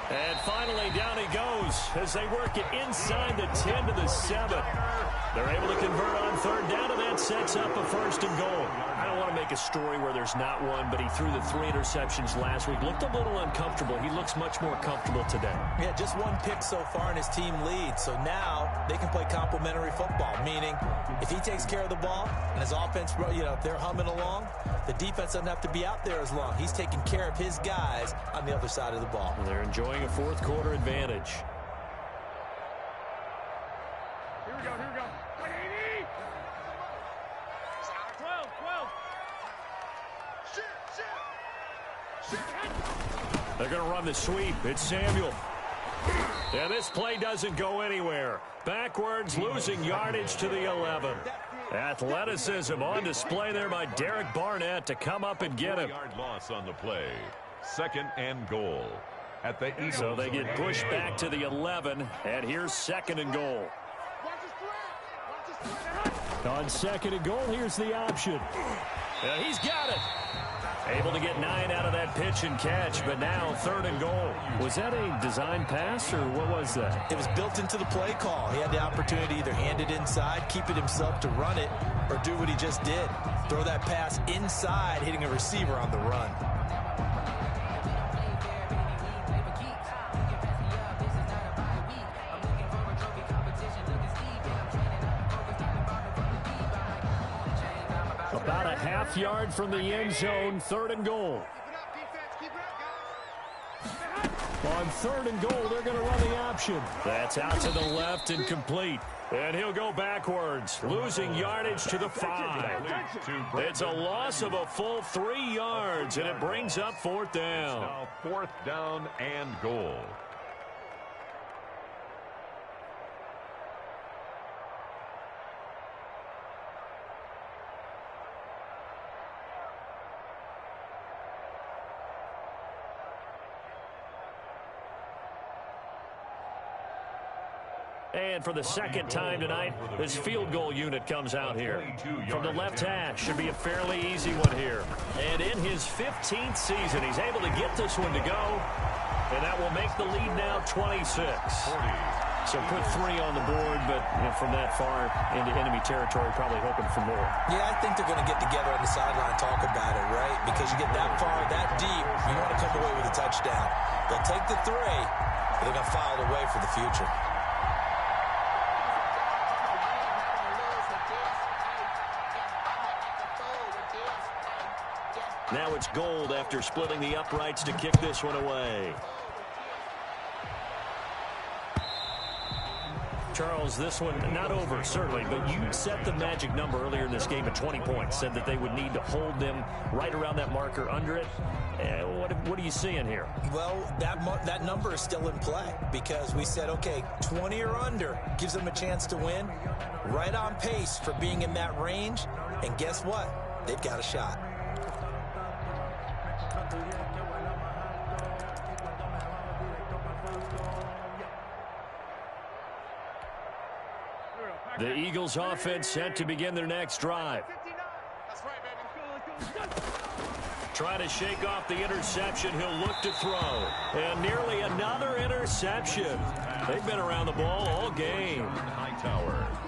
And finally, down he goes as they work it inside the 10 to the 7. They're able to convert on 3rd down, and that sets up a 1st and goal. I don't want to make a story where there's not one, but he threw the 3 interceptions last week. Looked a little uncomfortable. He looks much more comfortable today. Yeah, just 1 pick so far, and his team leads. So now they can play complementary football, meaning if he takes care of the ball and his offense, they're humming along, the defense doesn't have to be out there as long. He's taking care of his guys on the other side of the ball. Well, they're enjoying a 4th quarter advantage. Here we go. What do you need? 12. Shit. They're going to run the sweep. It's Samuel. And this play doesn't go anywhere. Backwards, losing yardage to the 11. Athleticism on display there by Derek Barnett to come up and get him. 4-yard loss on the play. 2nd and goal. At the Eagles. So they get pushed back to the 11, and here's 2nd and goal. On 2nd and goal, here's the option. And he's got it. Able to get 9 out of that pitch and catch, but now 3rd and goal. Was that a design pass, or what was that? It was built into the play call. He had the opportunity to either hand it inside, keep it himself to run it, or do what he just did. Throw that pass inside, hitting a receiver on the run. About a half yard from the end zone, 3rd and goal. On 3rd and goal, they're going to run the option. That's out to the left and complete. And he'll go backwards, losing yardage to the 5. It's a loss of a full 3 yards, and it brings up 4th down. Now 4th down and goal. And for the 2nd time tonight, this field goal unit comes out here. From the left hash, should be a fairly easy one here. And in his 15th season, he's able to get this one to go. And that will make the lead now 26. So put 3 on the board, but from that far into enemy territory, probably hoping for more. Yeah, I think they're going to get together on the sideline and talk about it, right? Because you get that far, that deep, you want to come away with a touchdown. They'll take the 3, but they're going to file it away for the future. Now it's Gold after splitting the uprights to kick this one away. Charles, this one not over, certainly, but you set the magic number earlier in this game at 20 points, said that they would need to hold them right around that marker under it. What are you seeing here? Well, that number is still in play because we said, okay, 20 or under gives them a chance to win. Right on pace for being in that range, and guess what? They've got a shot. The Eagles offense set to begin their next drive. Trying to shake off the interception. He'll look to throw. And nearly another interception. They've been around the ball all game.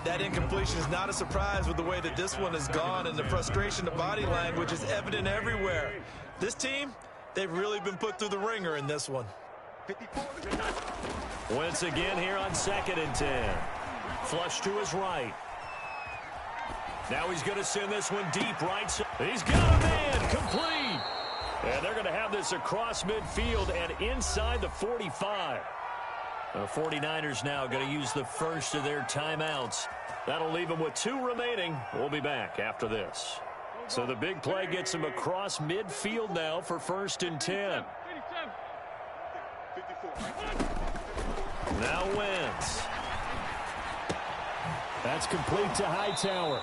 That incompletion is not a surprise with the way that this one has gone, and the frustration of body language is evident everywhere. This team, they've really been put through the ringer in this one. Once again here on 2nd and 10. Flush to his right. Now he's going to send this one deep right. He's got a man complete. And they're going to have this across midfield and inside the 45. The 49ers now going to use the first of their timeouts. That'll leave them with 2 remaining. We'll be back after this. So the big play gets them across midfield now for 1st and 10. Now Wentz. That's complete to Hightower.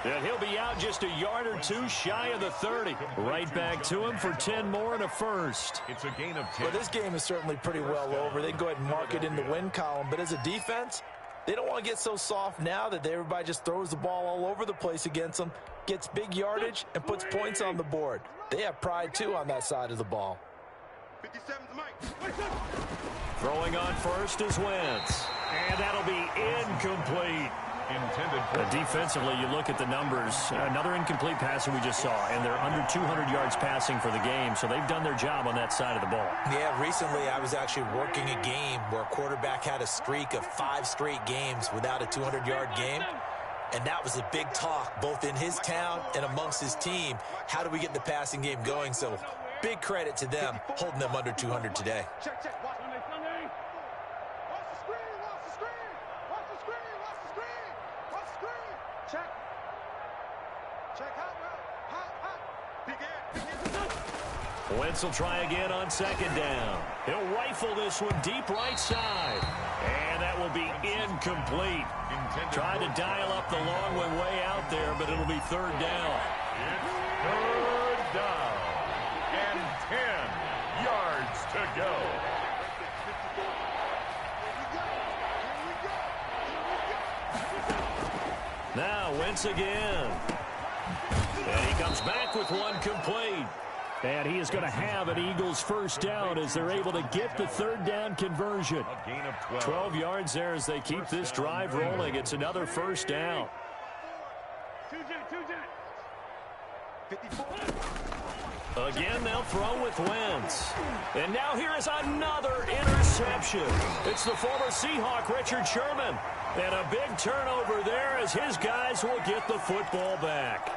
And he'll be out just a yard or 2 shy of the 30. Right back to him for 10 more and a first. It's a gain of 10. Well, this game is certainly pretty well over. They'd go ahead and mark it in the win column. But as a defense, they don't want to get so soft now that everybody just throws the ball all over the place against them, gets big yardage, and puts points on the board. They have pride, too, on that side of the ball. 57's Mike. Throwing on first is Wentz. And that'll be incomplete. Intended for defensively, you look at the numbers. Another incomplete pass that we just saw, and they're under 200 yards passing for the game, so they've done their job on that side of the ball. Yeah, recently I was actually working a game where a quarterback had a streak of 5 straight games without a 200-yard game, and that was a big talk both in his town and amongst his team. How do we get the passing game going? So big credit to them holding them under 200 today. Check. Watch the screen. Check. Check out, hot. Begin. Wentz will try again on second down. He'll rifle this one deep right side. And that will be incomplete. Tried to dial up the long one way out there, but it'll be third down. It's third down. And 10 yards to go. Now Wentz again. And he comes back with one complete. And he is going to have an Eagles first down as they're able to get the third down conversion. A gain of 12 yards there as they keep this drive rolling. It's another first down. Again, they'll throw with Wentz. And now here is another interception. It's the former Seahawk, Richard Sherman. And a big turnover there as his guys will get the football back.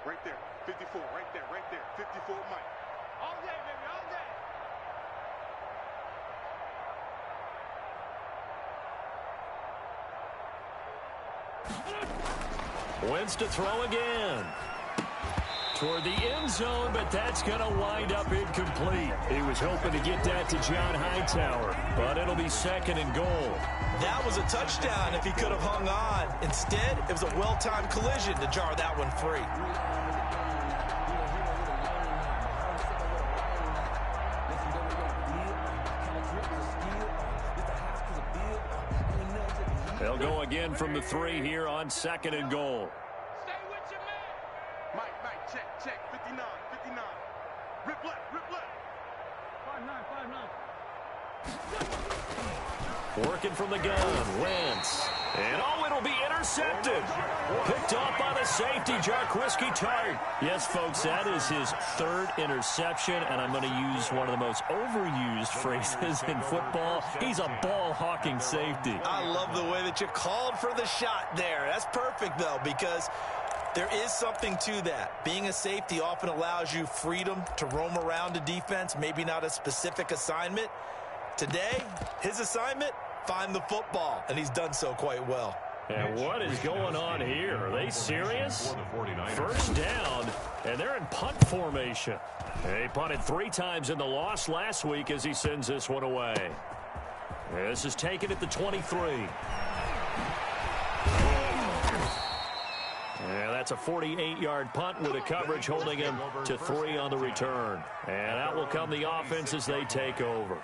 Right there, 54, right there, 54 Mike. All day, baby, all day. Wentz to throw again. Toward the end zone, but that's going to wind up incomplete. He was hoping to get that to John Hightower, but it'll be second and goal. That was a touchdown if he could have hung on. Instead, it was a well-timed collision to jar that one free. They'll go again from the 3 here on second and goal. Stay with your man. Mike, check, 59. Rip left. 5-9. Working from the gun, Wentz. And it'll be intercepted. Picked off by the safety, Jarquiski Tart. Yes, folks, that is his third interception, and I'm going to use one of the most overused phrases in football. He's a ball-hawking safety. I love the way that you called for the shot there. That's perfect, though, because there is something to that. Being a safety often allows you freedom to roam around a defense, maybe not a specific assignment. Today, his assignment, find the football, and he's done so quite well. And what is going on here? Are they serious? First down, and they're in punt formation. They punted 3 times in the loss last week as he sends this one away. This is taken at the 23. And that's a 48-yard punt with a coverage holding him to 3 on the return. And out will come the offense as they take over.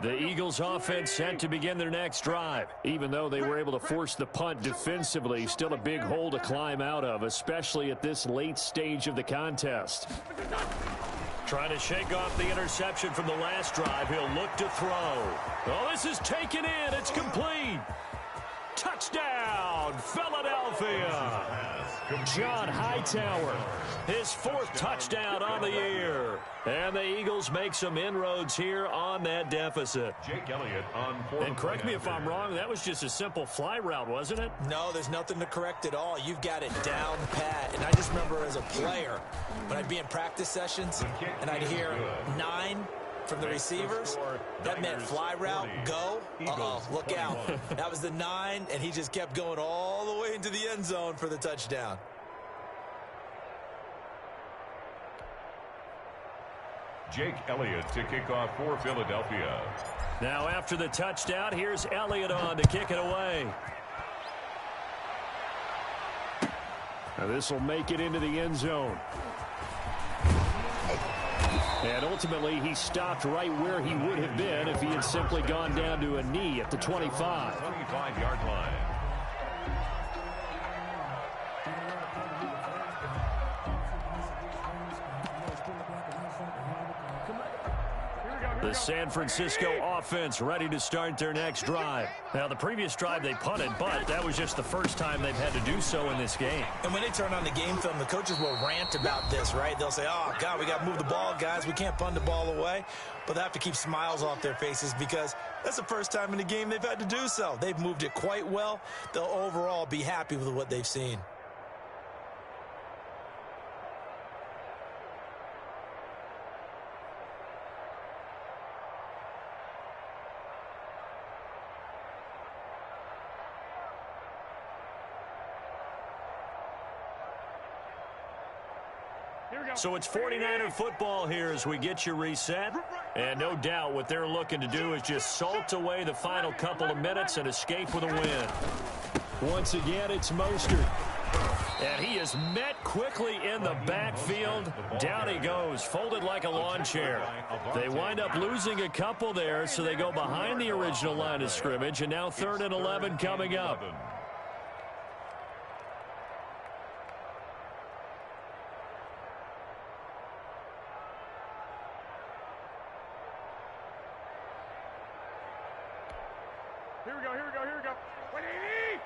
The Eagles offense set to begin their next drive. Even though they were able to force the punt defensively, still a big hole to climb out of, especially at this late stage of the contest. Trying to shake off the interception from the last drive. He'll look to throw. Oh, this is taken in. It's complete. Touchdown, Philadelphia. John Hightower, his 4th touchdown on the year. And the Eagles make some inroads here on that deficit. Jake Elliott on 4. And correct me if I'm wrong, that was just a simple fly route, wasn't it? No, there's nothing to correct at all. You've got it down pat. And I just remember as a player, when I'd be in practice sessions and I'd hear 9 from the receivers, that meant fly route, go. Uh-oh, look out. That was the 9, and he just kept going all the way into the end zone for the touchdown. Jake Elliott to kick off for Philadelphia. Now after the touchdown, here's Elliott on to kick it away. Now this will make it into the end zone. And ultimately, he stopped right where he would have been if he had simply gone down to a knee at the 25. 25-yard line. Here we go. The San Francisco offense ready to start their next drive. Now, the previous drive they punted, but that was just the first time they've had to do so in this game. And when they turn on the game film, the coaches will rant about this, right? They'll say, oh, God, we got to move the ball, guys. We can't punt the ball away. But they have to keep smiles off their faces because that's the first time in the game they've had to do so. They've moved it quite well. They'll overall be happy with what they've seen. So it's 49er football here as we get you reset. And no doubt what they're looking to do is just salt away the final couple of minutes and escape with a win. Once again, it's Mostert. And he is met quickly in the backfield. Down he goes, folded like a lawn chair. They wind up losing a couple there, so they go behind the original line of scrimmage. And now 3rd and 11 coming up. Here we go. What do you need?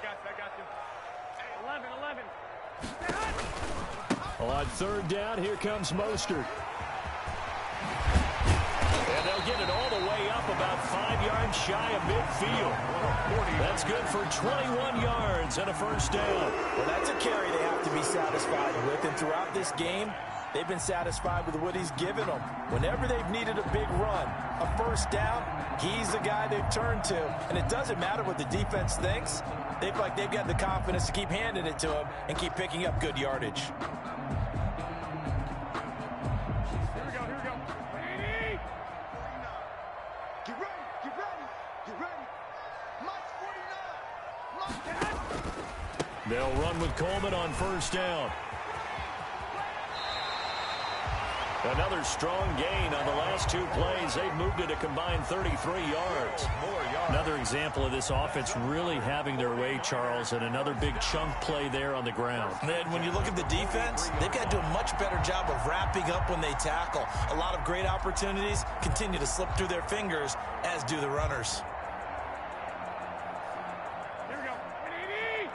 I got you. 11. On 3rd down, here comes Mostert. And they'll get it all the way up about 5 yards shy of midfield. That's good for 21 yards and a 1st down. Well, that's a carry they have to be satisfied with. And throughout this game, they've been satisfied with what he's given them. Whenever they've needed a big run, a 1st down, he's the guy they've turned to. And it doesn't matter what the defense thinks. They feel like they've got the confidence to keep handing it to him and keep picking up good yardage. Here we go. Get ready. March 49. They'll run with Coleman on 1st down. Another strong gain on the last 2 plays. They've moved it a combined 33 yards. Another example of this offense really having their way, Charles, and another big chunk play there on the ground. And when you look at the defense, they've got to do a much better job of wrapping up when they tackle. A lot of great opportunities continue to slip through their fingers, as do the runners. Here we go. What do you need?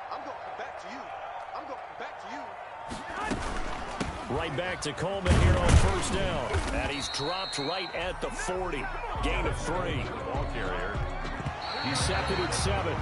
I'm going back to you. Right back to Coleman here on 1st down. And he's dropped right at the 40. Gain of 3. Ball carrier. He's 2nd and 7.